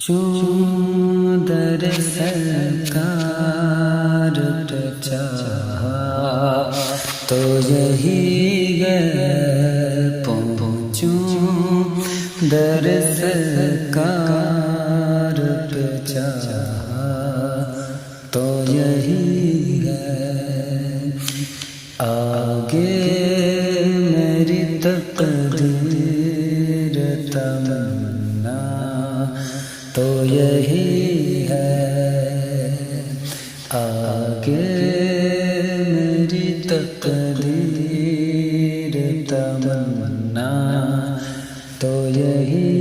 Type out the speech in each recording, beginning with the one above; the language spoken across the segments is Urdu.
چون در سرکار پہ چاہا تو یہی گئے پہنچوں در سرکار پہ چاہا تو یہی ہے آگے میری تقدیر تمنا تو یہی ہے آگے میری تقدیر تمنا تو یہی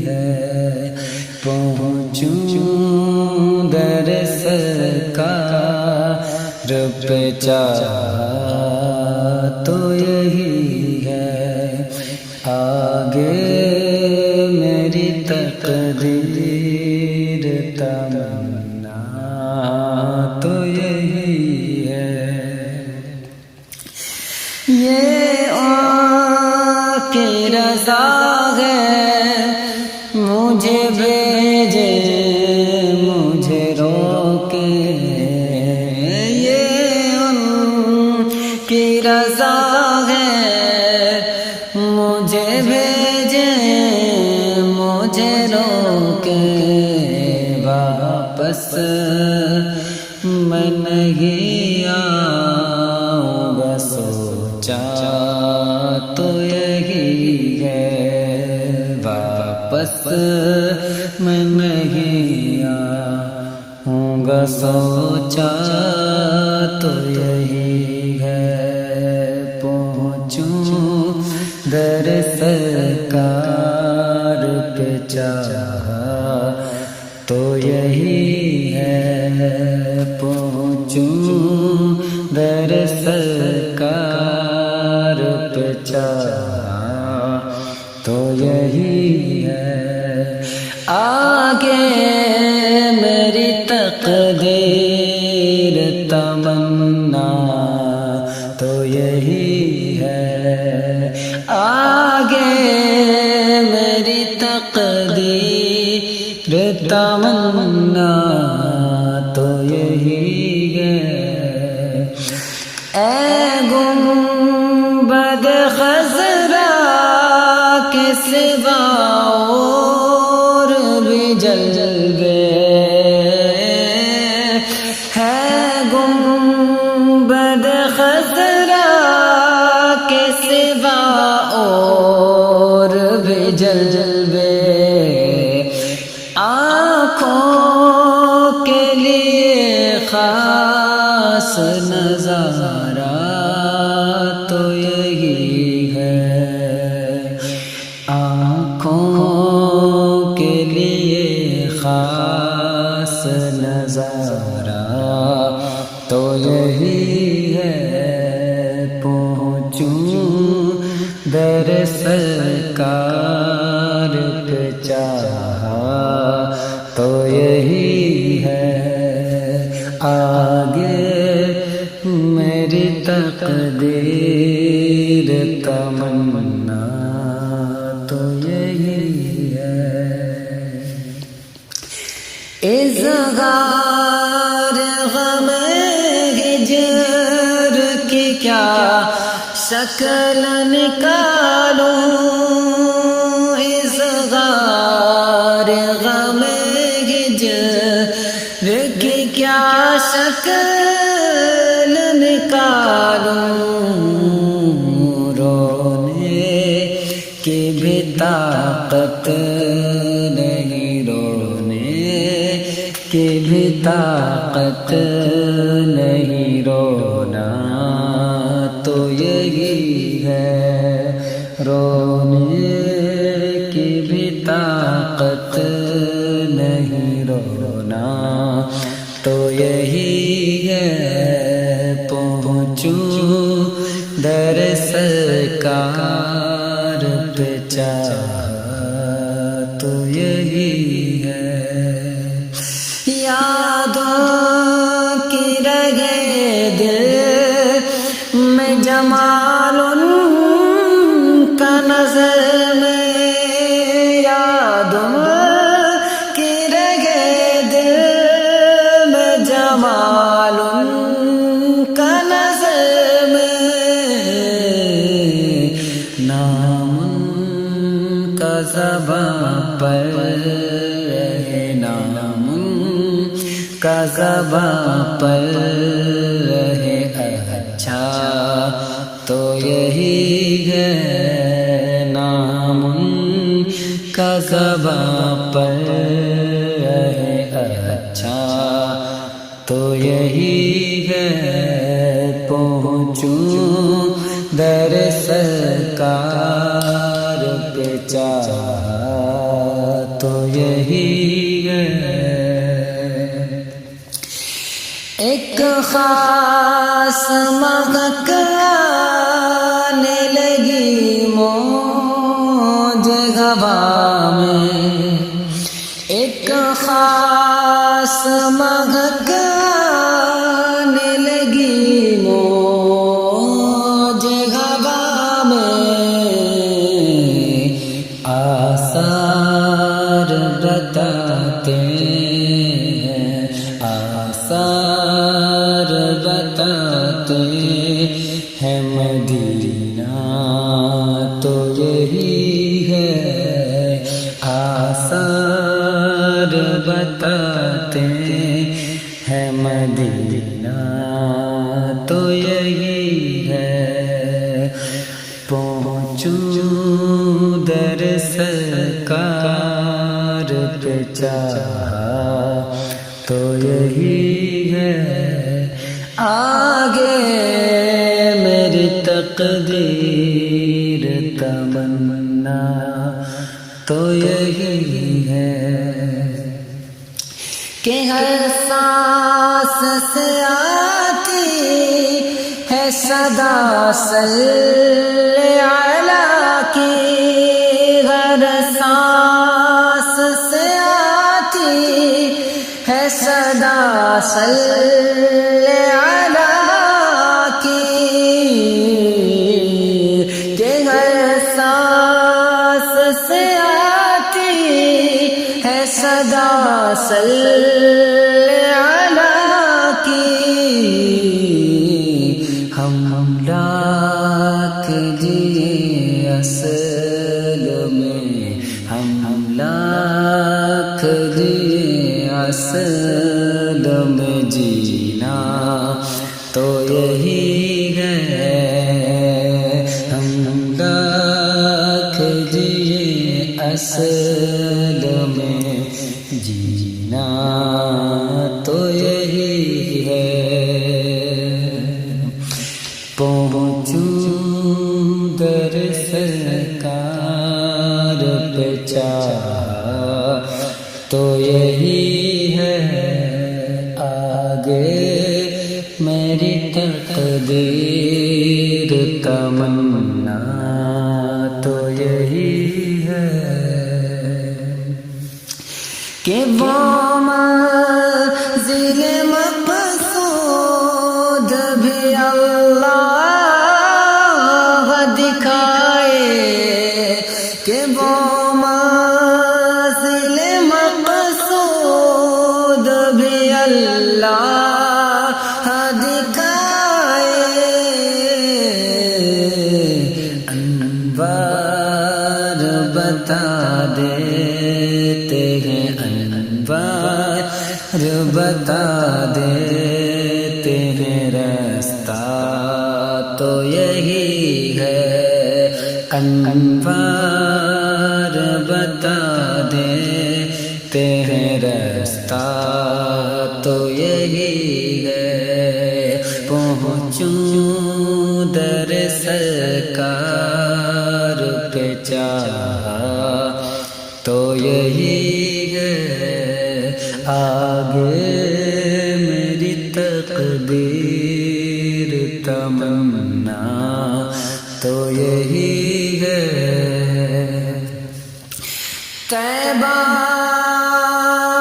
ہے پہنچوں در سرکار پہ چاہا تو یہی ہے آگے میری تقدیر تمنا تو یہی ہے یہ آن کی رضا ہے مجھے بھیجے مجھے روکے یہ ان کی رضا ہے مجھے بھیجے مجھے روکے واپس میں نہیں آؤں گا سوچا تو یہی ہے واپس میں نہیں آؤں گا سوچا تو یہی ہے پہنچوں در سرکار پہ چاہا تو یہی ہے پہنچوں در سرکار پہ چاہا تو یہی ہے آگے میری تقدیر تمنا تو یہی ہے آگے میری تقدیر تمنا تو یہی ہے اے گنبد خضرا کے سوا اور بھی جلوے ہے گنبد خضرا کے سوا اور بھی جلوے آنکھوں کے لیے خاص نظارہ تو یہی ہے آنکھوں کے لیے خاص نظارہ تو یہی ہے پہنچوں در سرکار پہ چاہا تو یہی ہے آگے میری تقدیر تمنا تو یہی ہے اظہار غم ہجر کی کیا شکل نکالوں اظہار غم ہجر کی کیا شکل نکالوں رونے کی بھی طاقت نہیں رونے کی بھی طاقت نہیں رونا تو یہی ہے رونے کی بھی طاقت نہیں رونا تو یہی ہے پہنچوں در سرکار پہ چاہا تو یہی ہے یادوں کی رگے دل میں جمال ان کا نظر میں یادوں کی کا زباں پر رہے اچھا تو یہی ہے، نام ان کا زباں پر رہے اچھا تو یہی ہے، پہنچوں در سرکار پہ چاہا تو یہی ہے۔ ایک خاص مہک آنے لگی موج ہوا میں، ایک خاص مہک آنے لگی موج ہوا میں، آثار بتاتے ہیں، آثار بتاتے ہیں مدینہ تو یہی ہے، آثار بتاتے ہیں مدینہ تو یہی ہے، پہنچوں در سرکار پہ چاہا تو یہی ہے، آگے میری تقدیر تمنا تو یہی ہے، کہ ہر سانس سے آتی ہے صدا صلی علیہ کی، ہر سانس سے آتی ہے صدا صلی علیہ کی، کہ ہر سانس سے آتی ہے صدا صلی علیہ کی، ہم لاکھ جی اصل میں، ہم لاکھ جی اصل میں جینا تو یہی ہے، ہم لاکھ جی اصل میں جینا تو یہی ہے، پہنچوں در سرکار پہ چاہا تو یہی ہے، آگے میری تقدیر تمنا تو یہی ہے، کہ وہ منزل مقصود بھی اللہ دکھائے، کہ وہ منزل مقصود بھی اللہ دکھائے، انوار بتا دیتے ہیں، انوار بتا دیتے ہیں راستہ تو یہی ہے، انوار بتا دیتے ہیں راستہ تو یہی ہے، پہنچوں در سرکار پہ چاہا تو یہی ہے، آگے میری تقدیر تمنا تو یہی ہے، طیبہ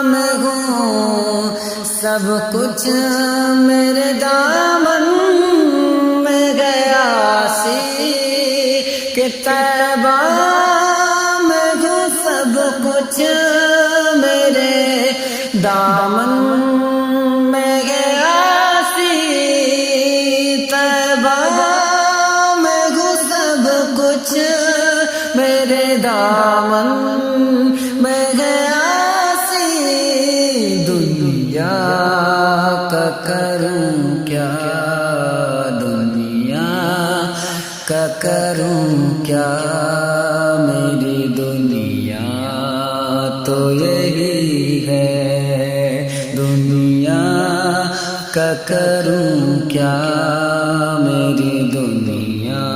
میں ہوں سب کچھ میرے دامن میں گیا سی، کہ طیبہ میں ہوں سب کچھ میرے دامن میں گیا سی، طیبہ میں ہوں سب کچھ میرے دامن میں گیا سی، دنیا یہی ہے، دنیا کا کروں کیا، میری دنیا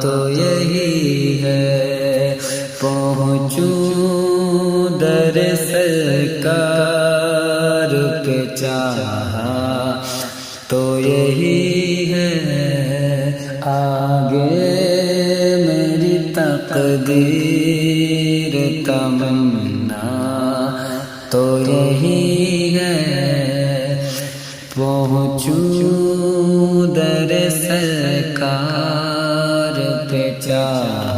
تو یہی ہے، پہنچوں در سرکار پہ چاہا تو یہی ہے، آگے میری تقدیر تمنا تو یہی ہے، پہنچوں در سرکار پہ چاہا